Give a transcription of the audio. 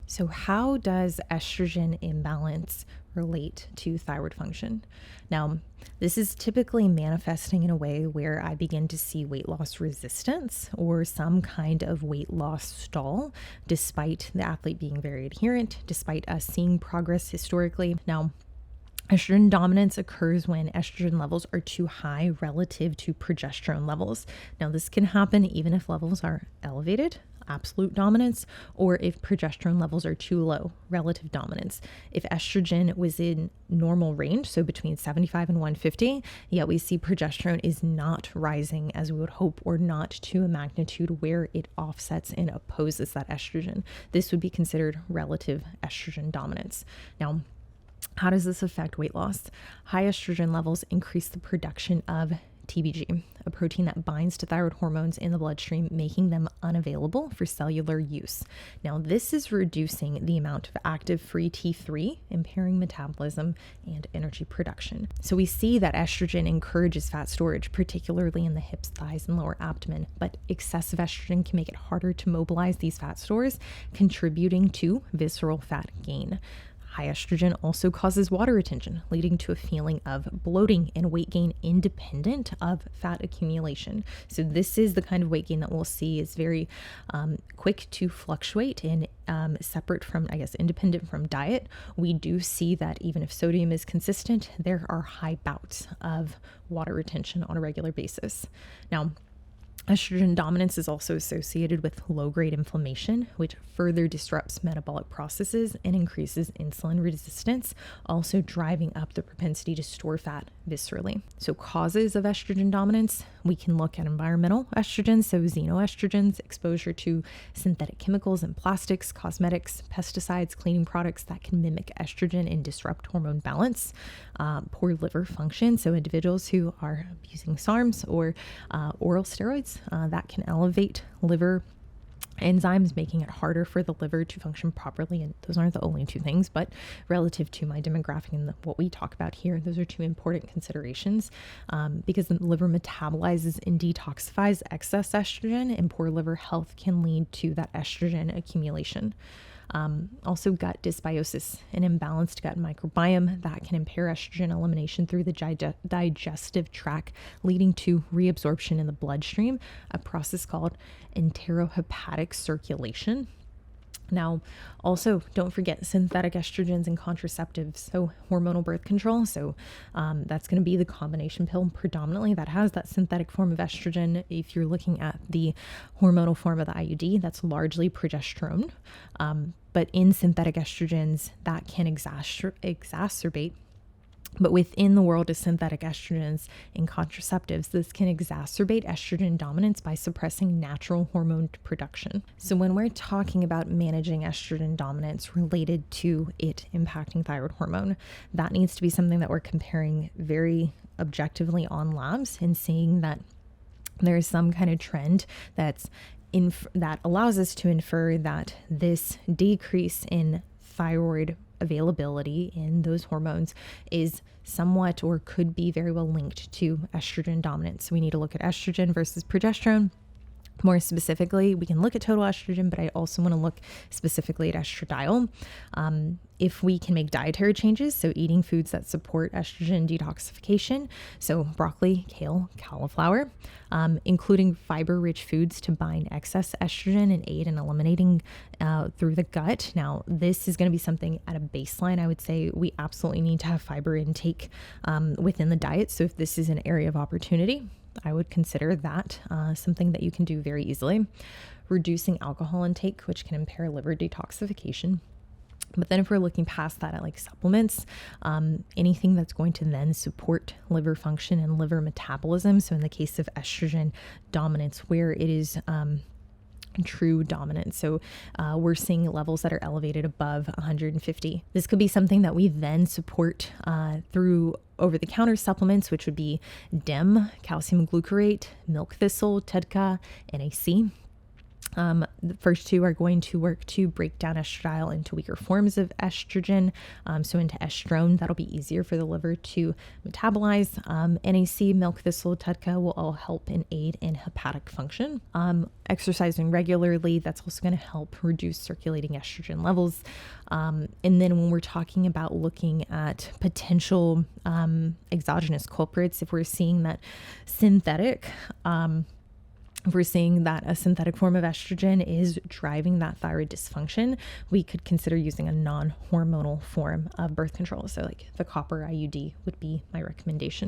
So, how does estrogen imbalance relate to thyroid function? Now, this is typically manifesting in a way where I begin to see weight loss resistance or some kind of weight loss stall, despite the athlete being very adherent, despite us seeing progress historically. Now, estrogen dominance occurs when estrogen levels are too high relative to progesterone levels. Now, this can happen even if levels are elevated, absolute dominance, or if progesterone levels are too low, relative dominance. If estrogen was in normal range, so between 75 and 150, yet we see progesterone is not rising as we would hope, or not to a magnitude where it offsets and opposes that estrogen. This would be considered relative estrogen dominance. Now, how does this affect weight loss? High estrogen levels increase the production of TBG, a protein that binds to thyroid hormones in the bloodstream, making them unavailable for cellular use. Now, this is reducing the amount of active free T3, impairing metabolism and energy production. So we see that estrogen encourages fat storage, particularly in the hips, thighs, and lower abdomen, but excessive estrogen can make it harder to mobilize these fat stores, contributing to visceral fat gain. High estrogen also causes water retention, leading to a feeling of bloating and weight gain independent of fat accumulation. So this is the kind of weight gain that we'll see is very quick to fluctuate and separate from, independent from diet. We do see that even if sodium is consistent, there are high bouts of water retention on a regular basis. Now, estrogen dominance is also associated with low-grade inflammation, which further disrupts metabolic processes and increases insulin resistance, also driving up the propensity to store fat viscerally. So causes of estrogen dominance, we can look at environmental estrogens, so xenoestrogens, exposure to synthetic chemicals and plastics, cosmetics, pesticides, cleaning products that can mimic estrogen and disrupt hormone balance, poor liver function, so individuals who are abusing SARMs or oral steroids, that can elevate liver enzymes, making it harder for the liver to function properly. And those aren't the only two things, but relative to my demographic and what we talk about here, those are two important considerations because the liver metabolizes and detoxifies excess estrogen, and poor liver health can lead to that estrogen accumulation. Also gut dysbiosis, an imbalanced gut microbiome that can impair estrogen elimination through the digestive tract, leading to reabsorption in the bloodstream, a process called enterohepatic circulation. Now, also don't forget synthetic estrogens and contraceptives, so hormonal birth control. So that's going to be the combination pill predominantly that has that synthetic form of estrogen. If you're looking at the hormonal form of the IUD, that's largely progesterone. But in synthetic estrogens, that can exacerbate. But within the world of synthetic estrogens and contraceptives, this can exacerbate estrogen dominance by suppressing natural hormone production. So when we're talking about managing estrogen dominance related to it impacting thyroid hormone, that needs to be something that we're comparing very objectively on labs and seeing that there is some kind of trend that allows us to infer that this decrease in thyroid availability in those hormones is somewhat or could be very well linked to estrogen dominance. So we need to look at estrogen versus progesterone. More specifically, we can look at total estrogen, but I also want to look specifically at estradiol. If we can make dietary changes, so eating foods that support estrogen detoxification, so broccoli, kale, cauliflower, including fiber-rich foods to bind excess estrogen and aid in eliminating through the gut. Now, this is going to be something at a baseline. I would say we absolutely need to have fiber intake within the diet. So if this is an area of opportunity, I would consider that something that you can do very easily. Reducing alcohol intake, which can impair liver detoxification. But then if we're looking past that at like supplements, anything that's going to then support liver function and liver metabolism. So in the case of estrogen dominance, where it is true dominance. So we're seeing levels that are elevated above 150. This could be something that we then support through over-the-counter supplements, which would be DEM, calcium glucarate, milk thistle, TEDCA, NAC. The first two are going to work to break down estradiol into weaker forms of estrogen, so into estrone. That'll be easier for the liver to metabolize. NAC, milk thistle, TUDCA will all help and aid in hepatic function. Exercising regularly, that's also going to help reduce circulating estrogen levels. And then when we're talking about looking at potential exogenous culprits, if we're seeing that if we're seeing that a synthetic form of estrogen is driving that thyroid dysfunction, we could consider using a non-hormonal form of birth control. So like the copper IUD would be my recommendation.